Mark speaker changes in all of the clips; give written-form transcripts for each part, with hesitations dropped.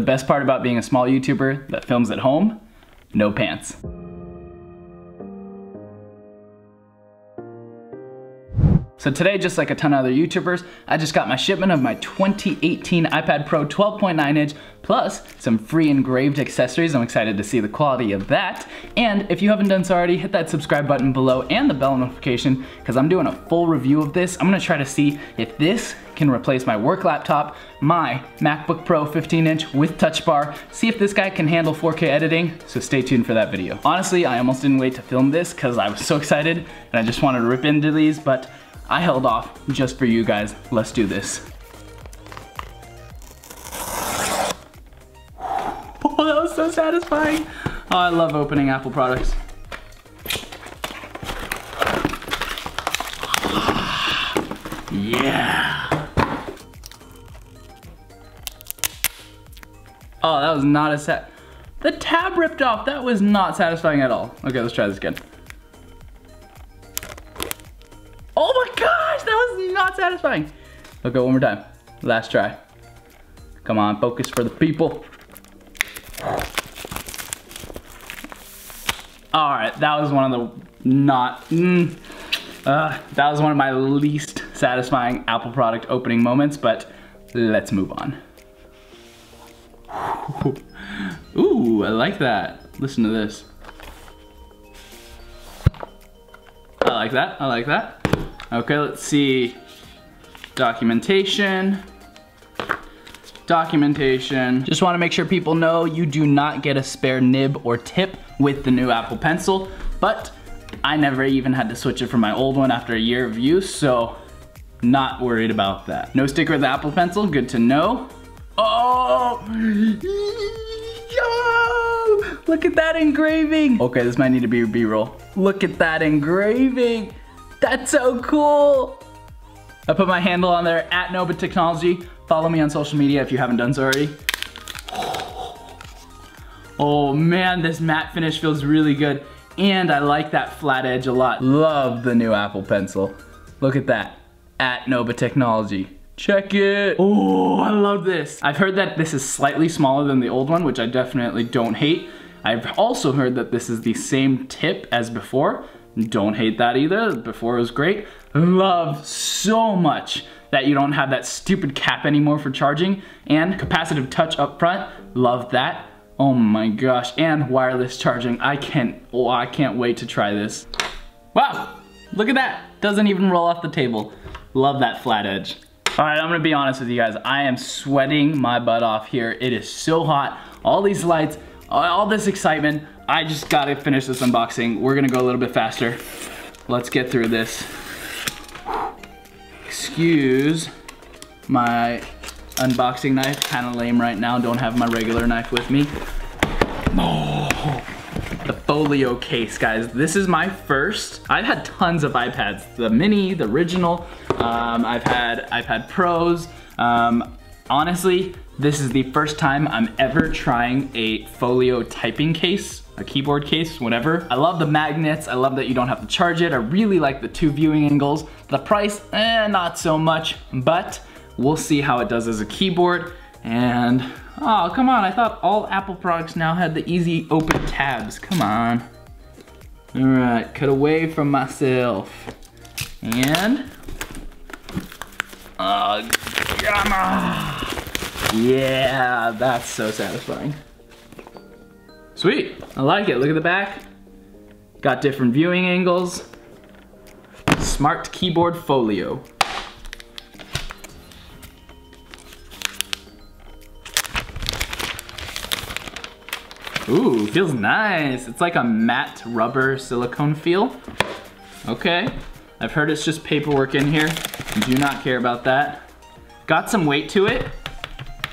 Speaker 1: The best part about being a small YouTuber that films at home, no pants. So today, just like a ton of other YouTubers, I just got my shipment of my 2018 iPad Pro 12.9 inch, plus some free engraved accessories. I'm excited to see the quality of that. And if you haven't done so already, hit that subscribe button below and the bell notification, because I'm doing a full review of this. I'm gonna try to see if this can replace my work laptop, my MacBook Pro 15 inch with touch bar, see if this guy can handle 4K editing, so stay tuned for that video. Honestly, I almost didn't wait to film this because I was so excited and I just wanted to rip into these, but I held off just for you guys. Let's do this. Oh, that was so satisfying. Oh, I love opening Apple products. Yeah. Oh, that was not a the tab ripped off. That was not satisfying at all. Okay, let's try this again. Oh my gosh, that was not satisfying. Okay, one more time. Last try. Come on, focus for the people. All right, that was one of the that was one of my least satisfying Apple product opening moments, but let's move on. Ooh, I like that. Listen to this. I like that, I like that. Okay, let's see. Documentation. Documentation. Just want to make sure people know you do not get a spare nib or tip with the new Apple Pencil, but I never even had to switch it from my old one after a year of use, so not worried about that. No sticker with the Apple Pencil, good to know. Oh! Yo! Look at that engraving! Okay, this might need to be a B-roll. Look at that engraving! That's so cool! I put my handle on there, at NOBA Technology. Follow me on social media if you haven't done so already. Oh man, this matte finish feels really good. And I like that flat edge a lot. Love the new Apple Pencil. Look at that, at NOBA Technology. Check it. Oh, I love this. I've heard that this is slightly smaller than the old one, which I definitely don't hate. I've also heard that this is the same tip as before. Don't hate that either. Before was great. Love so much that you don't have that stupid cap anymore for charging, and capacitive touch up front. Love that. Oh my gosh, and wireless charging. I can't wait to try this. Wow, look at that. Doesn't even roll off the table. Love that flat edge. All right, I'm gonna be honest with you guys. I am sweating my butt off here. It is so hot. All these lights, all this excitement. I just gotta finish this unboxing. We're gonna go a little bit faster. Let's get through this. Excuse my unboxing knife, kinda lame right now. Don't have my regular knife with me. Oh, the folio case, guys. This is my first. I've had tons of iPads. The mini, the original. I've had iPad Pros. Honestly, this is the first time I'm ever trying a folio typing case, a keyboard case, whatever. I love the magnets. I love that you don't have to charge it. I really like the 2 viewing angles. The price, not so much, but we'll see how it does as a keyboard. And, oh, come on. I thought all Apple products now had the easy open tabs. Come on. All right, cut away from myself. And, yeah, that's so satisfying. Sweet, I like it. Look at the back. Got different viewing angles. Smart keyboard folio. Ooh, feels nice. It's like a matte rubber silicone feel. Okay, I've heard it's just paperwork in here. Do not care about that. Got some weight to it.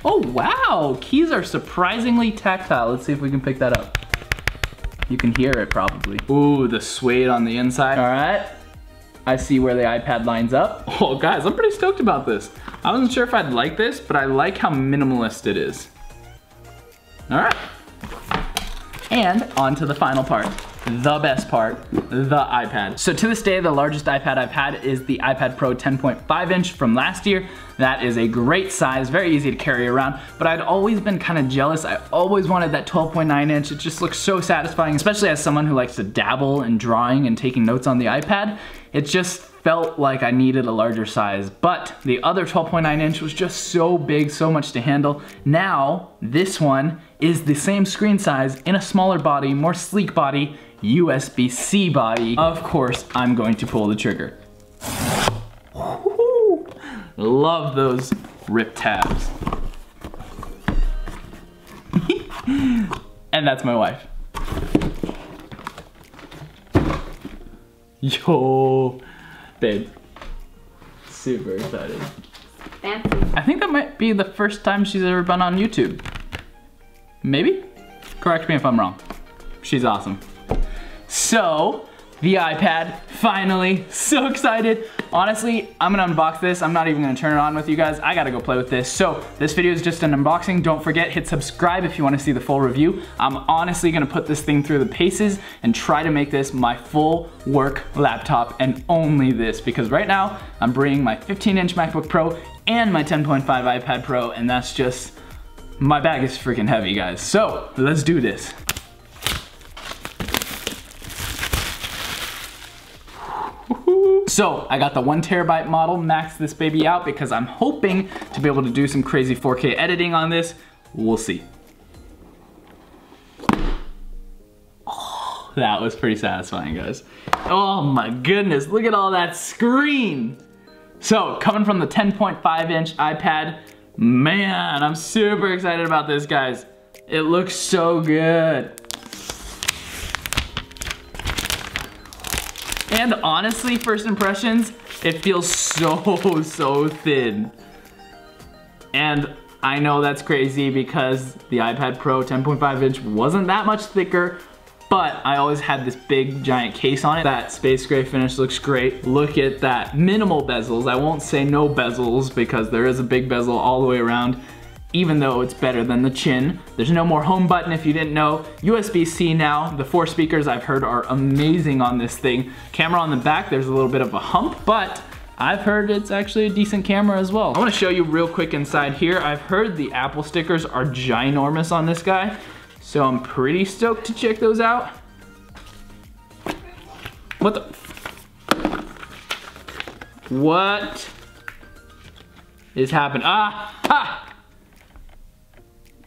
Speaker 1: Oh wow, keys are surprisingly tactile. Let's see if we can pick that up. You can hear it probably. Ooh, the suede on the inside. All right, I see where the iPad lines up. Oh guys, I'm pretty stoked about this. I wasn't sure if I'd like this, but I like how minimalist it is. All right, and on to the final part. the best part, the iPad. So to this day, the largest iPad I've had is the iPad Pro 10.5 inch from last year. That is a great size, very easy to carry around, but I'd always been kind of jealous. I always wanted that 12.9 inch. It just looks so satisfying, especially as someone who likes to dabble in drawing and taking notes on the iPad. It just felt like I needed a larger size, but the other 12.9 inch was just so big, so much to handle. Now, this one is the same screen size in a smaller body, more sleek body, USB-C body. Of course, I'm going to pull the trigger. Love those rip tabs. And that's my wife. Yo, babe, super excited.
Speaker 2: Fancy.
Speaker 1: I think that might be the first time she's ever been on YouTube. Maybe? Correct me if I'm wrong. She's awesome. So, the iPad, finally, so excited. Honestly, I'm gonna unbox this. I'm not even gonna turn it on with you guys. I gotta go play with this. So, this video is just an unboxing. Don't forget, hit subscribe if you wanna see the full review. I'm honestly gonna put this thing through the paces and try to make this my full work laptop and only this, because right now, I'm bringing my 15-inch MacBook Pro and my 10.5 iPad Pro, and that's just, my bag is freaking heavy, guys. So, let's do this. So I got the 1 terabyte model, maxed this baby out because I'm hoping to be able to do some crazy 4K editing on this. We'll see. Oh, that was pretty satisfying, guys. Oh my goodness, look at all that screen. So coming from the 10.5 inch iPad, man, I'm super excited about this, guys. It looks so good. And honestly, first impressions, it feels so thin. And I know that's crazy because the iPad Pro 10.5 inch wasn't that much thicker, but I always had this big giant case on it. That space gray finish looks great. Look at that, minimal bezels. I won't say no bezels because there is a big bezel all the way around, even though it's better than the chin. There's no more home button if you didn't know. USB-C now. The 4 speakers I've heard are amazing on this thing. Camera on the back, there's a little bit of a hump, but I've heard it's actually a decent camera as well. I wanna show you real quick inside here. I've heard the Apple stickers are ginormous on this guy, so I'm pretty stoked to check those out. What the? What is happening? Ah!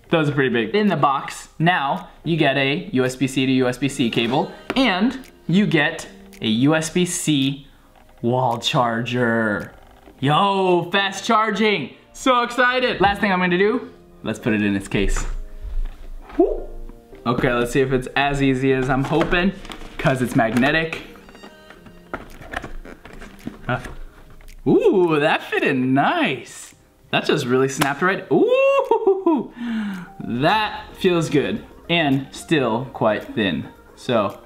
Speaker 1: Those are pretty big. In the box, now you get a USB-C to USB-C cable, and you get a USB-C wall charger. Yo, fast charging. So excited. Last thing I'm gonna do, let's put it in its case. Woo. Okay, let's see if it's as easy as I'm hoping, because it's magnetic. Ooh, that fit in nice. That just really snapped right. Ooh, that feels good and still quite thin. So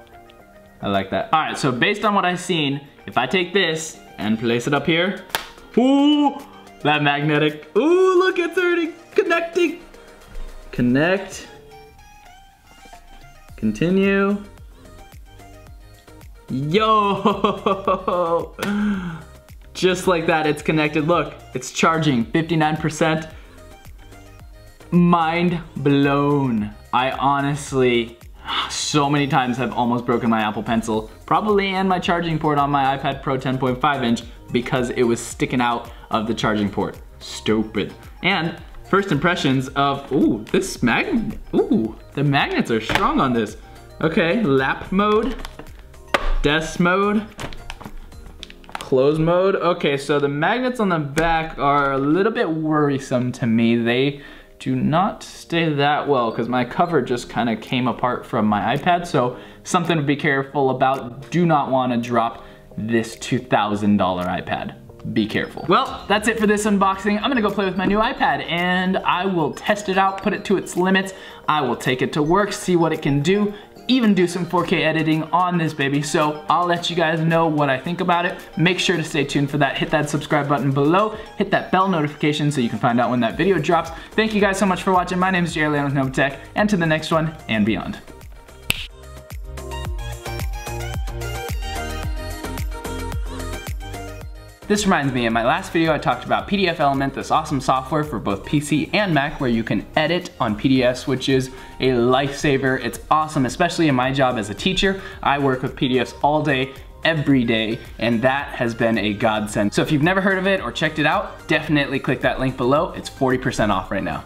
Speaker 1: I like that. All right, so based on what I've seen, if I take this and place it up here, ooh, that magnetic, ooh, look, it's already connecting. Connect, continue. Yo, just like that, it's connected. Look, it's charging, 59%. Mind blown. I honestly, so many times have almost broken my Apple Pencil, probably and my charging port on my iPad Pro 10.5 inch because it was sticking out of the charging port. Stupid. And first impressions of, ooh, this magnet, ooh, the magnets are strong on this. Okay, lap mode, desk mode, close mode. Okay, so the magnets on the back are a little bit worrisome to me. They do not stay that well because my cover just kind of came apart from my iPad, so something to be careful about. Do not want to drop this $2,000 iPad. Be careful. Well, that's it for this unboxing. I'm gonna go play with my new iPad and I will test it out, put it to its limits. I will take it to work, see what it can do, even do some 4K editing on this baby. So I'll let you guys know what I think about it. Make sure to stay tuned for that. Hit that subscribe button below. Hit that bell notification so you can find out when that video drops. Thank you guys so much for watching. My name is Jerry Land with NOBA Tech, and to the next one and beyond. This reminds me, in my last video I talked about PDFelement, this awesome software for both PC and Mac where you can edit on PDFs, which is a lifesaver. It's awesome, especially in my job as a teacher. I work with PDFs all day, every day, and that has been a godsend. So if you've never heard of it or checked it out, definitely click that link below. It's 40% off right now.